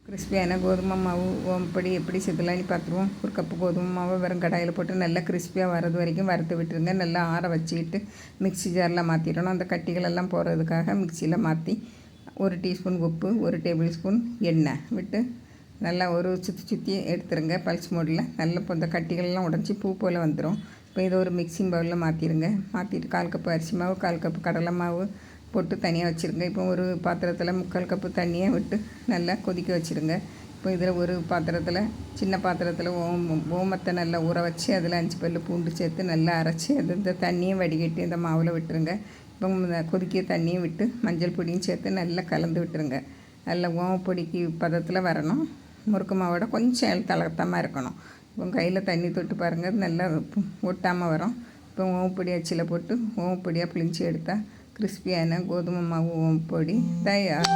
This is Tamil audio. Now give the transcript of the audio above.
கிறிஸ்பியான கோதுமை மாவு ஓம்பொடி எப்படி செய்யலான்னு பார்த்துருவோம். ஒரு கப்பு கோதுமை மாவை வெறும் கடாயில் போட்டு நல்லா கிறிஸ்பியாக வரது வரைக்கும் வறுத்து விட்டுருங்க. நல்லா ஆற வச்சுக்கிட்டு மிக்ஸி ஜாரில் மாற்றிடணும். அந்த கட்டிகளெல்லாம் போகிறதுக்காக மிக்சியில் மாற்றி 1 டீஸ்பூன் உப்பு, 1 டேபிள் ஸ்பூன் எண்ணெய் விட்டு நல்லா ஒரு சுற்றி எடுத்துருங்க. பல்ஸ் மோடில் நல்லா இப்போ இந்த கட்டிகளெல்லாம் உடஞ்சி பூ போல் வந்துடும். இப்போ இதை ஒரு மிக்சிங் பவுலில் மாற்றிடுங்க. மாற்றிட்டு 1/4 கப்பு அரிசி மாவு, 1/4 கப்பு கடலை மாவு போட்டு தனியாக வச்சுருங்க. இப்போ ஒரு பாத்திரத்தில் 3/4 கப்பு தண்ணியை விட்டு நல்லா கொதிக்க வச்சுருங்க. இப்போ இதில் ஒரு பாத்திரத்தில் சின்ன பாத்திரத்தில் ஓமத்தை நல்லா ஊற வச்சு அதில் 5 பல் பூண்டு சேர்த்து நல்லா அரைச்சி இந்த தண்ணியை வடிகட்டி இந்த மாவில் விட்டுருங்க. இப்போ கொதிக்க தண்ணியும் விட்டு மஞ்சள் பொடியும் சேர்த்து நல்லா கலந்து விட்டுருங்க. நல்லா ஓமப்பொடிக்கு பதத்தில் வரணும். முறுக்கு மாவோட கொஞ்சம் தளர்த்தமாக இருக்கணும். இப்போ கையில் தண்ணி தொட்டு பாருங்கள், நல்லா ஒட்டாமல் வரும். இப்போ ஓமப்பொடி அச்சில் போட்டு ஓமப்பொடியாக பிழிஞ்சி எடுத்தால் கிறிஸ்பியான கோதுமை மாவு ஓமப்பொடி தயார்.